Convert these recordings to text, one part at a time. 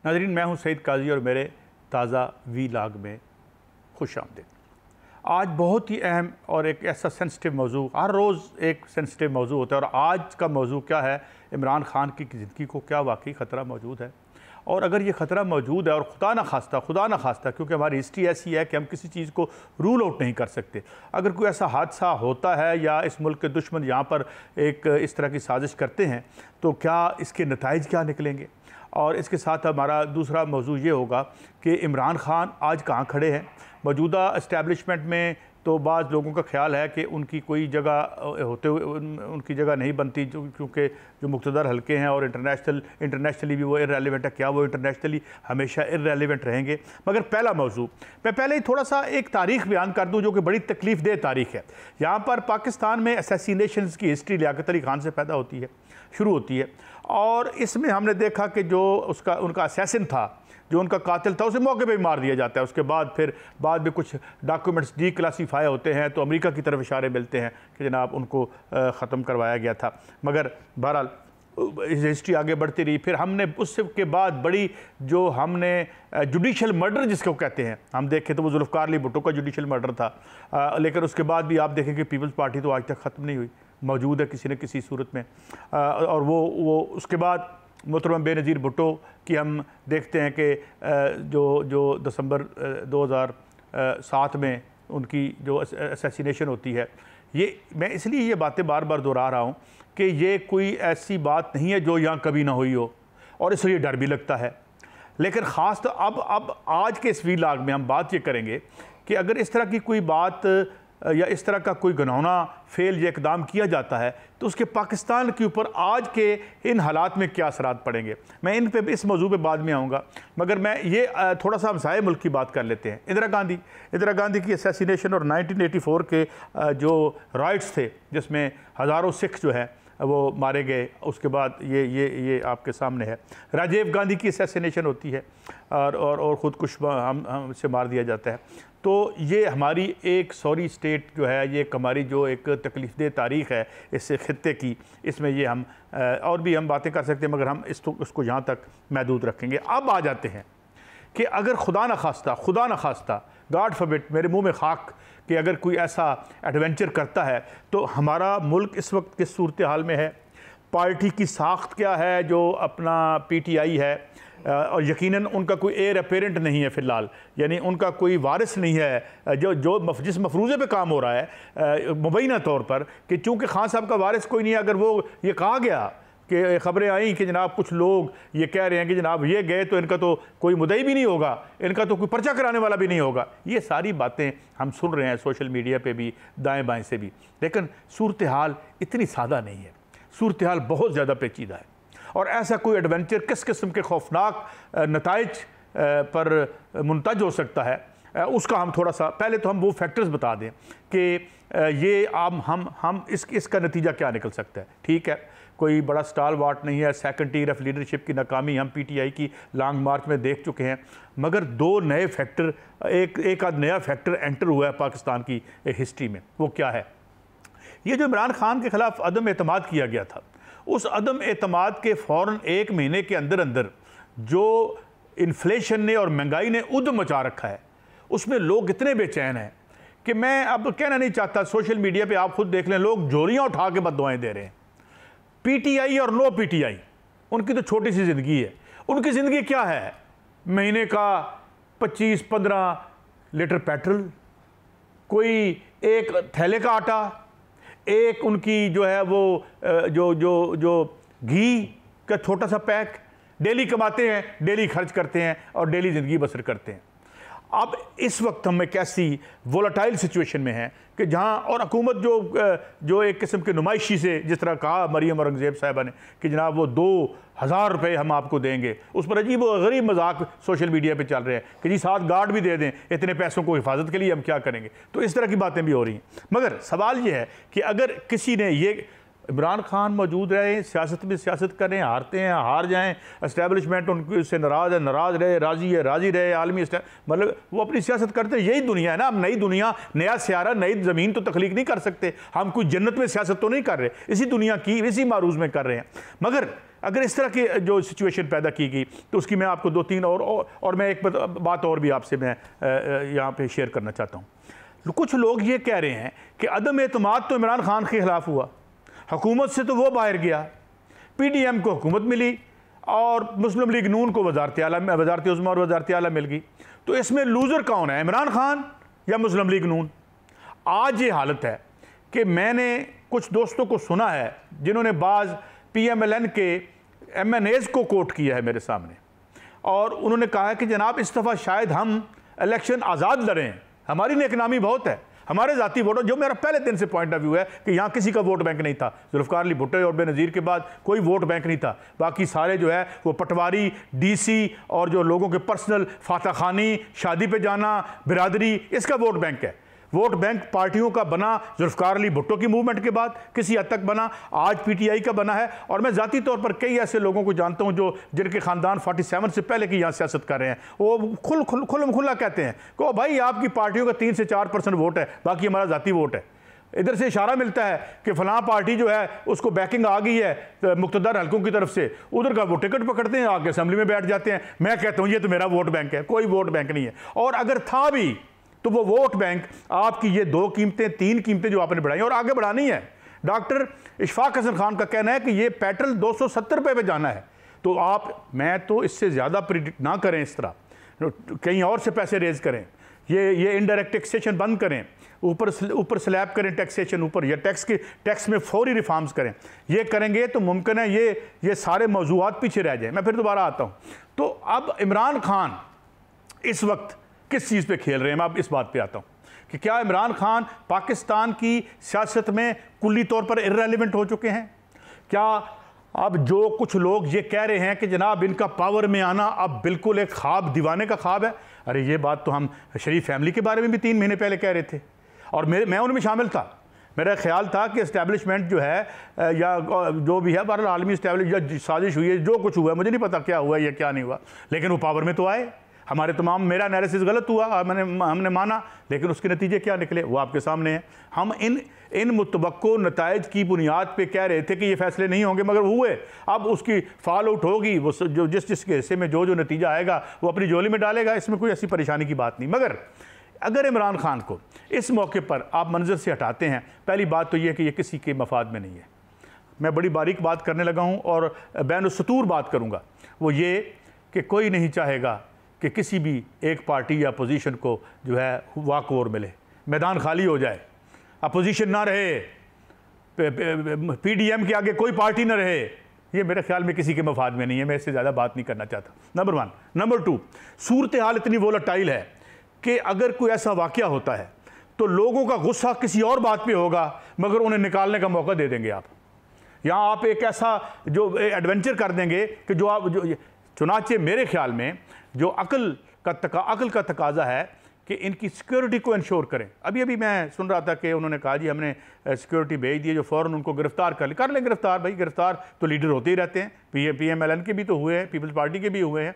नाज़रीन, मैं हूं सईद काजी और मेरे ताज़ा वीलॉग में खुश आमदीद। आज बहुत ही अहम और एक ऐसा सेंसिटिव मौजू, हर रोज़ एक सेंसिटिव मौजू होता है, और आज का मौजू क्या है, इमरान खान की ज़िंदगी को क्या वाकई ख़तरा मौजूद है। और अगर ये ख़तरा मौजूद है, और खुदा न खास्ता क्योंकि हमारी हिस्ट्री ऐसी है कि हम किसी चीज़ को रूल आउट नहीं कर सकते, अगर कोई ऐसा हादसा होता है या इस मुल्क के दुश्मन यहाँ पर एक इस तरह की साजिश करते हैं, तो क्या इसके नताइज क्या निकलेंगे। और इसके साथ हमारा दूसरा मौजू ये होगा कि इमरान खान आज कहाँ खड़े हैं। मौजूदा इस्टेब्लिशमेंट में तो बाज़ लोगों का ख्याल है कि उनकी कोई जगह होते हुए उनकी जगह नहीं बनती, क्योंकि जो मुक़्तदर हल्के हैं और इंटरनेशनली भी वो इर्रेलेवेंट है। क्या वो इंटरनेशनली हमेशा इर्रेलेवेंट रहेंगे? मगर पहला मौजू, मैं पहले ही थोड़ा सा एक तारीख़ बयान कर दूँ जो कि बड़ी तकलीफ़ देह तारीख़ है। यहाँ पर पाकिस्तान में असैसिनेशंस की हिस्ट्री लियाकत अली खान से पैदा होती है, शुरू होती है। और इसमें हमने देखा कि जो उनका असैसिन था, जो उनका कातिल था, उसे मौके पे ही मार दिया जाता है। उसके बाद फिर बाद में कुछ डॉक्यूमेंट्स डीक्लासीफाई होते हैं तो अमेरिका की तरफ इशारे मिलते हैं कि जनाब उनको ख़त्म करवाया गया था। मगर बहरहाल हिस्ट्री आगे बढ़ती रही। फिर हमने उसके बाद बड़ी जो हमने जुडिशल मर्डर जिसको कहते हैं, हम देखें तो वो जुल्फ़िकार अली भुट्टो का जुडिशल मर्डर था। लेकिन उसके बाद भी आप देखें कि पीपल्स पार्टी तो आज तक ख़त्म नहीं हुई, मौजूद है किसी न किसी सूरत में। और वो उसके बाद मोहतरम बेनज़ीर भुट्टो की हम देखते हैं कि जो दिसंबर 2007 में उनकी जो असैसिनेशन होती है, ये मैं इसलिए ये बातें बार बार दोहरा रहा हूँ कि ये कोई ऐसी बात नहीं है जो यहाँ कभी ना हुई हो, और इसलिए डर भी लगता है। लेकिन ख़ास तो अब आज के इस वीलॉग में हम बात ये करेंगे कि अगर इस तरह की कोई बात या इस तरह का कोई घिनौना फेल या इकदाम किया जाता है तो उसके पाकिस्तान के ऊपर आज के इन हालात में क्या असरात पड़ेंगे। मैं इस मौजू पे बाद में आऊँगा, मगर मैं ये थोड़ा सा हमसाये मुल्क की बात कर लेते हैं। इंदिरा गांधी की असैसिनेशन और 1984 के जो राइट्स थे जिसमें हज़ारों सिख जो है वो मारे गए, उसके बाद ये आपके सामने है। राजीव गांधी की असैसिनेशन होती है और ख़ुदकुश हमसे मार दिया जाता है। तो ये हमारी एक सॉरी स्टेट जो है, ये हमारी जो एक तकलीफ़देह तारीख़ है इस खित्ते की, इसमें ये हम और भी हम बातें कर सकते हैं, मगर हम इसको यहाँ तक महदूद रखेंगे। अब आ जाते हैं कि अगर खुदा न खास्ता गॉड फॉरबिड, मेरे मुँह में खाक, कि अगर कोई ऐसा एडवेंचर करता है तो हमारा मुल्क इस वक्त किस सूरत हाल में है, पार्टी की साख्त क्या है जो अपना PTI है, और यकीनन उनका कोई एयर अपेरेंट नहीं है फ़िलहाल, यानी उनका कोई वारिस नहीं है जिस मफरूज़े पे काम हो रहा है मुबैना तौर पर, कि चूँकि खान साहब का वारिस कोई नहीं है। अगर वो ये कहा गया कि ख़बरें आई कि जनाब कुछ लोग ये कह रहे हैं कि जनाब ये गए तो इनका तो कोई मुद्दई भी नहीं होगा, इनका तो कोई पर्चा कराने वाला भी नहीं होगा। ये सारी बातें हम सुन रहे हैं सोशल मीडिया पे भी, दाएं बाएं से भी। लेकिन सूरत हाल इतनी सादा नहीं है, सूरत हाल बहुत ज़्यादा पेचीदा है। और ऐसा कोई एडवेंचर किस किस्म के खौफनाक नताइज पर मुंतज हो सकता है, उसका हम थोड़ा सा पहले तो हम वो फैक्टर्स बता दें कि ये हम इसका नतीजा क्या निकल सकता है। ठीक है, कोई बड़ा स्टाल वाट नहीं है, सेकंड टियर ऑफ लीडरशिप की नाकामी हम PTI की लॉन्ग मार्च में देख चुके हैं, मगर दो नए फैक्टर, एक आध नया फैक्टर एंटर हुआ है पाकिस्तान की हिस्ट्री में। वो क्या है? ये जो इमरान खान के ख़िलाफ़ अदम एतमाद किया गया था, उस अदम एतमाद के फ़ौरन 1 महीने के अंदर जो इन्फ्लेशन ने और महंगाई ने उद्यम मचा रखा है, उसमें लोग इतने बेचैन हैं कि मैं अब कहना नहीं चाहता। सोशल मीडिया पे आप खुद देख लें, लोग झोलियाँ उठा के बददुआएं दे रहे हैं। PTI और नो PTI, उनकी तो छोटी सी ज़िंदगी है। उनकी ज़िंदगी क्या है? महीने का 25-15 लीटर पेट्रोल, कोई एक थैले का आटा, एक उनकी जो है वो जो घी का छोटा सा पैक। डेली कमाते हैं, डेली खर्च करते हैं और डेली ज़िंदगी बसर करते हैं। अब इस वक्त हम एक ऐसी वोलाटाइल सिचुएशन में हैं कि जहां, और हुकूमत जो एक किस्म की नुमाइशी से, जिस तरह कहा मरियम औरंगज़ेब साहिबा ने कि जनाब वो 2000 रुपये हम आपको देंगे, उस पर अजीब व गरीब मजाक सोशल मीडिया पे चल रहे हैं कि जी 7 गार्ड भी दे दें, इतने पैसों को हिफाजत के लिए हम क्या करेंगे। तो इस तरह की बातें भी हो रही हैं। मगर सवाल ये है कि अगर किसी ने ये इमरान खान मौजूद रहे, सियासत में सियासत करें, हारते हैं हार जाएं, एस्टेब्लिशमेंट उनसे नाराज़ है नाराज़ रहे, राज़ी है राज़ी रहे, आलमी मतलब वो अपनी सियासत करते, यही दुनिया है ना। हम नई दुनिया, नया सियारा, नई ज़मीन तो तख्लीक नहीं कर सकते। हम कोई जन्नत में सियासत तो नहीं कर रहे, इसी दुनिया की इसी मारूज़ में कर रहे हैं। मगर अगर इस तरह की जो सिचुएशन पैदा की गई तो उसकी मैं आपको 2-3 और मैं एक बात और भी आपसे मैं यहाँ पे शेयर करना चाहता हूँ। कुछ लोग ये कह रहे हैं कि अदम एतमाद तो इमरान खान के ख़िलाफ़ हुआ, हुकूमत से तो वो बाहर गया, PDM को हुकूमत मिली और मुस्लिम लीग नून को वजारत उज़्मा और वजारत आला मिल गई। तो इसमें लूज़र कौन है, इमरान खान या मुस्लिम लीग नून? आज ये हालत है कि मैंने कुछ दोस्तों को सुना है जिन्होंने बाज़ PMLN के MNAs को कोट किया है मेरे सामने, और उन्होंने कहा है कि जनाब इस दफ़ा शायद हम इलेक्शन आज़ाद लड़ें, हमारी नेकनामी बहुत है, हमारे ज़ाती वोटर, जो मेरा पहले दिन से पॉइंट ऑफ व्यू है कि यहाँ किसी का वोट बैंक नहीं था। जुल्फ़िकार अली भुट्टो और बेनज़ीर के बाद कोई वोट बैंक नहीं था, बाकी सारे जो है वो पटवारी, DC और जो लोगों के पर्सनल फाता खानी, शादी पे जाना, बिरादरी, इसका वोट बैंक है। वोट बैंक पार्टियों का बना जुल्फ़िकार अली भुट्टो की मूवमेंट के बाद किसी हद तक बना, आज PTI का बना है। और मैं ज़ाती तौर पर कई ऐसे लोगों को जानता हूं जो जिनके ख़ानदान 47 से पहले की यहाँ सियासत कर रहे हैं, वो खुला कहते हैं कि भाई आपकी पार्टियों का 3 से 4% वोट है, बाकी हमारा ज़ाती वोट है। इधर से इशारा मिलता है कि फ़लाँ पार्टी जो है उसको बैकिंग आ गई है मुक़्तदर हलकों की तरफ से, उधर का वो टिकट पकड़ते हैं, आके असेंबली में बैठ जाते हैं। मैं कहता हूँ ये तो मेरा वोट बैंक है, कोई वोट बैंक नहीं है। और अगर था भी तो वो वोट बैंक आपकी ये 2 कीमतें 3 कीमतें जो आपने बढ़ाई और आगे बढ़ानी है। डॉक्टर इशफाक हसन खान का कहना है कि ये पेट्रोल 270 रुपये पे जाना है, तो मैं तो इससे ज़्यादा प्रिडिक्ट ना करें, इस तरह कहीं और से पैसे रेज करें, ये इनडायरेक्ट टैक्सेशन बंद करें, ऊपर स्लैब करें टैक्सेशन ऊपर, या टैक्स में फौरी रिफॉर्म्स करें। ये करेंगे तो मुमकिन है ये सारे मौजूआत पीछे रह जाए। मैं फिर दोबारा आता हूँ। तो अब इमरान खान इस वक्त किस चीज़ पे खेल रहे हैं, मैं अब इस बात पे आता हूँ कि क्या इमरान खान पाकिस्तान की सियासत में कुल्ली तौर पर इर्रेलेवेंट हो चुके हैं? क्या अब जो कुछ लोग ये कह रहे हैं कि जनाब इनका पावर में आना अब बिल्कुल एक ख्वाब, दीवाने का ख्वाब है? अरे ये बात तो हम शरीफ फैमिली के बारे में भी 3 महीने पहले कह रहे थे, और मैं उनमें शामिल था। मेरा ख्याल था कि इस्टेब्लिशमेंट जो है या जो भी है बहरहाल आलमी इस्टेब्लिश या साजिश हुई है, जो कुछ हुआ है, मुझे नहीं पता क्या हुआ या क्या नहीं हुआ, लेकिन वो पावर में तो आए। हमारे तमाम, मेरा एनालिसिस गलत हुआ, हमने माना, लेकिन उसके नतीजे क्या निकले वो आपके सामने हैं। हम इन मुतवक्को नताइज की बुनियाद पे कह रहे थे कि ये फैसले नहीं होंगे, मगर हुए। अब उसकी फॉल आउट होगी, वो जो जिसके हिस्से में जो नतीजा आएगा वो अपनी झोली में डालेगा, इसमें कोई ऐसी परेशानी की बात नहीं। मगर अगर इमरान खान को इस मौके पर आप मंजर से हटाते हैं, पहली बात तो ये कि ये किसी के मफाद में नहीं है। मैं बड़ी बारीक बात करने लगा हूँ और बैनुस्सतूर बात करूँगा, वो ये कि कोई नहीं चाहेगा कि किसी भी एक पार्टी या अपोजिशन को जो है वाक ओवर मिले, मैदान खाली हो जाए, अपोजिशन ना रहे, PDM के आगे कोई पार्टी ना रहे। ये मेरे ख्याल में किसी के मफाद में नहीं है, मैं इससे ज़्यादा बात नहीं करना चाहता। नंबर 1। नंबर 2, सूरत हाल इतनी वोलेटाइल है कि अगर कोई ऐसा वाक़या होता है तो लोगों का गुस्सा किसी और बात पे होगा, मगर उन्हें निकालने का मौका दे देंगे आप। यहाँ आप एक ऐसा जो एडवेंचर कर देंगे कि चुनाचे मेरे ख्याल में जो अकल का तकाजा है कि इनकी सिक्योरिटी को इंश्योर करें। अभी मैं सुन रहा था कि उन्होंने कहा जी हमने सिक्योरिटी भेज दी है, जो फ़ौरन उनको गिरफ्तार कर लें गिरफ्तार। भाई गिरफ्तार तो लीडर होते ही रहते हैं, PMLN के भी तो हुए हैं, पीपल्स पार्टी के भी हुए हैं,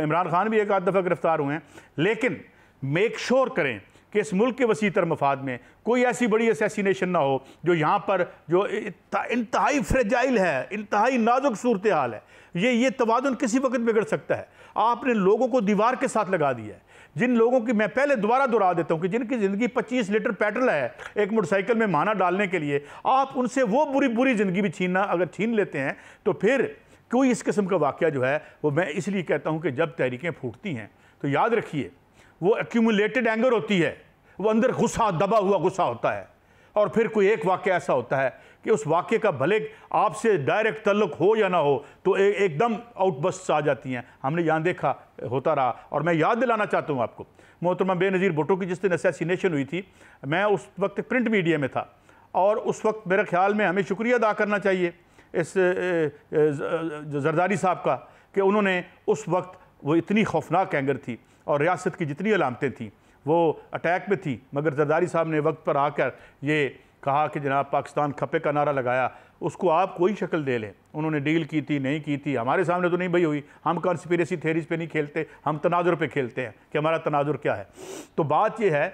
इमरान खान भी एक आध दफ़ा गिरफ्तार हुए हैं। लेकिन मेक श्योर करें कि इस मुल्क के वसीतर मफाद में कोई ऐसी बड़ी असैसिनेशन ना हो जो यहाँ पर जो इंतहाई फ्रेजाइल है, इंतहाई नाजुक सूरत हाल है। ये तवाज़ुन किसी वक्त बिगड़ सकता है। आपने लोगों को दीवार के साथ लगा दिया है। जिन लोगों की, मैं पहले दोबारा दोहरा देता हूँ कि जिनकी ज़िंदगी 25 लीटर पेट्रोल है एक मोटरसाइकिल में माना डालने के लिए, आप उनसे वो बुरी ज़िंदगी भी अगर छीन लेते हैं तो फिर कोई इस किस्म का वाक़या जो है वो, मैं इसलिए कहता हूँ कि जब तहरीकें फूटती हैं तो याद रखिए वो एक्यूमुलेटेड एंगर होती है, वो अंदर गुस्सा, दबा हुआ गुस्सा होता है, और फिर कोई एक वाक़या ऐसा होता है कि उस वाक़े का भले आपसे डायरेक्ट तल्लुक़ हो या ना हो तो एकदम आउटबर्स्ट आ जाती हैं। हमने यहाँ देखा होता रहा। और मैं याद दिलाना चाहता हूँ आपको, मोहतरमा बेनज़ीर भुट्टो की जिस दिन असैसिनेशन हुई थी, मैं उस वक्त प्रिंट मीडिया में था, और उस वक्त मेरे ख्याल में हमें शुक्रिया अदा करना चाहिए इस जरदारी साहब का कि उन्होंने उस वक्त, वो इतनी खौफनाक एंगर थी और रियासत की जितनी अलामतें थीं वो अटैक में थी, मगर जरदारी साहब ने वक्त पर आकर ये कहा कि जनाब पाकिस्तान खपे का नारा लगाया, उसको आप कोई शक्ल दे लें, उन्होंने डील की थी नहीं की थी, हमारे सामने तो नहीं भाई हुई। हम कॉन्स्पिरेसी थेरीज पे नहीं खेलते, हम तनाजुर पे खेलते हैं कि हमारा तनाजुर क्या है। तो बात यह है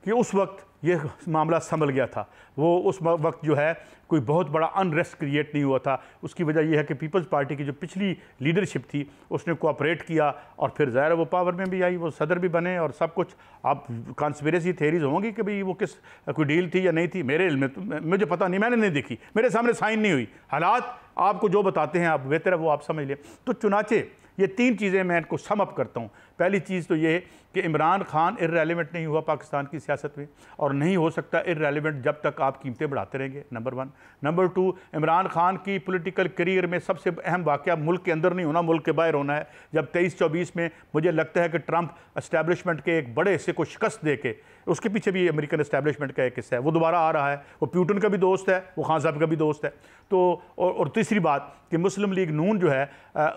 कि उस वक्त ये मामला संभल गया था। वो उस वक्त जो है कोई बहुत बड़ा अनरेस्ट क्रिएट नहीं हुआ था। उसकी वजह यह है कि पीपल्स पार्टी की जो पिछली लीडरशिप थी उसने कोऑपरेट किया और फिर ज़ाहिर है वो पावर में भी आई, वो सदर भी बने और सब कुछ। आप कॉन्स्पिरेसी थेरीज होंगी कि भाई वो किस कोई डील थी या नहीं थी, मेरे इल्म में तो मुझे पता नहीं, मैंने नहीं देखी, मेरे सामने साइन नहीं हुई। हालात आपको जो बताते हैं आप बेहतर है वो आप समझ लें। तो चुनाचे ये 3 चीज़ें मैं इनको सम अप करता हूँ। पहली चीज़ तो ये कि इमरान खान इर्रेलेवेंट नहीं हुआ पाकिस्तान की सियासत में, और नहीं हो सकता इर्रेलेवेंट जब तक आप कीमतें बढ़ाते रहेंगे, नंबर 1। नंबर 2, इमरान खान की पॉलिटिकल करियर में सबसे अहम वाक़या मुल्क के अंदर नहीं होना, मुल्क के बाहर होना है। जब 23-24 में मुझे लगता है कि ट्रंप एस्टैब्लिशमेंट के एक बड़े हिस्से को शिकस्त दे के, उसके पीछे भी अमेरिकन एस्टैब्लिशमेंट का एक हिस्सा है, वो दोबारा आ रहा है। वो प्यूटन का भी दोस्त है, वो खान साहब का भी दोस्त है। तो और तीसरी बात कि मुस्लिम लीग नून जो है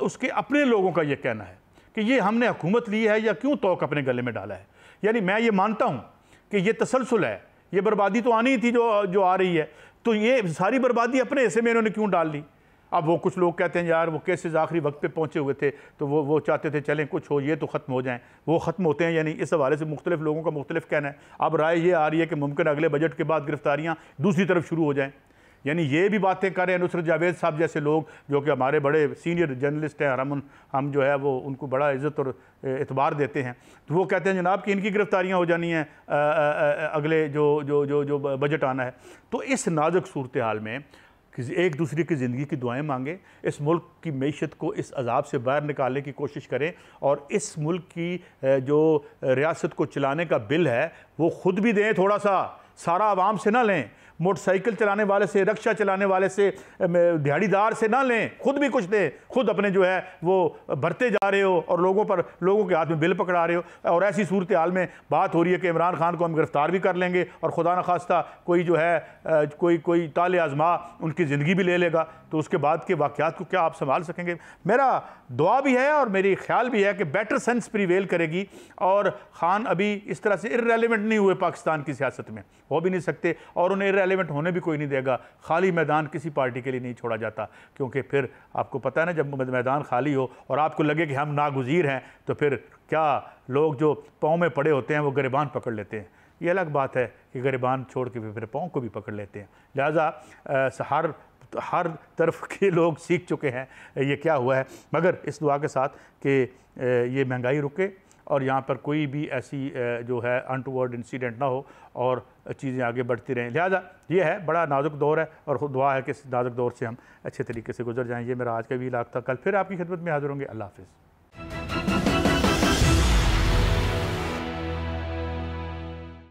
उसके अपने लोगों का ये कहना है कि ये हमने हुकूमत ली है या क्यों तोक अपने गले में डाला है। यानी मैं ये मानता हूँ कि ये तसलसल है, ये बर्बादी तो आनी ही थी जो आ रही है, तो ये सारी बर्बादी अपने हिस्से में इन्होंने क्यों डाल ली। अब वो कुछ लोग कहते हैं यार वो केसेस आखिरी वक्त पे पहुंचे हुए थे तो वो चाहते थे चलें कुछ हो, ये तो ख़त्म हो जाएं, वो ख़त्म होते हैं। यानी इस हवाले से मुख्तलिफ लोगों का मुख्तलिफ कहना है। अब राय ये आ रही है कि मुमकिन अगले बजट के बाद गिरफ्तारियाँ दूसरी तरफ शुरू हो जाएँ। यानी ये भी बातें कर रहे हैं नुसरत जावेद साहब जैसे लोग जो कि हमारे बड़े सीनियर जर्नलिस्ट हैं, और हम जो है वो उनको बड़ा इज़्ज़त और एतबार देते हैं। तो वो कहते हैं जनाब कि इनकी गिरफ्तारियाँ हो जानी हैं अगले जो बजट आना है। तो इस नाजुक सूरत हाल में एक दूसरे की ज़िंदगी की दुआएं मांगें, इस मुल्क की मैशत को इस अजाब से बाहर निकालने की कोशिश करें, और इस मुल्क की जो रियासत को चलाने का बिल है वो ख़ुद भी दें, थोड़ा सा सारा आवाम से ना लें, मोटरसाइकिल चलाने वाले से, रिक्शा चलाने वाले से, दिहाड़ीदार से ना लें, खुद भी कुछ दें। खुद अपने जो है वो भरते जा रहे हो और लोगों के हाथ में बिल पकड़ा रहे हो। और ऐसी सूरत हाल में बात हो रही है कि इमरान खान को हम गिरफ्तार भी कर लेंगे और खुदा न खास्ता कोई जो है कोई ताले आजमा उनकी ज़िंदगी भी ले लेगा, तो उसके बाद के वाक़यात को क्या आप संभाल सकेंगे। मेरा दुआ भी है और मेरी ख्याल भी है कि बेटर सेंस प्रिवेल करेगी, और खान अभी इस तरह से इर्रेलेवेंट नहीं हुए पाकिस्तान की सियासत में, हो भी नहीं सकते, और उन्हें इर्रेलेवेंट होने भी कोई नहीं देगा। खाली मैदान किसी पार्टी के लिए नहीं छोड़ा जाता, क्योंकि फिर आपको पता है ना, जब मैदान खाली हो और आपको लगे कि हम नागुज़ीर हैं, तो फिर क्या लोग जो पाँव में पड़े होते हैं वो गिरबान पकड़ लेते हैं। ये अलग बात है कि गिरबान छोड़ के फिर पाँव को भी पकड़ लेते हैं। लिहाजा हर तरफ के लोग सीख चुके हैं ये क्या हुआ है, मगर इस दुआ के साथ कि ये महंगाई रुके और यहाँ पर कोई भी ऐसी जो है अनटूवर्ड इंसिडेंट ना हो और चीज़ें आगे बढ़ती रहें। लिहाजा ये है, बड़ा नाजुक दौर है और दुआ है कि इस नाजुक दौर से हम अच्छे तरीके से गुजर जाएँ। ये मेरा आज का भी इलाक़ था। कल फिर आपकी खिदमत में हाज़िर होंगे। अल्लाह हाफ़िज़।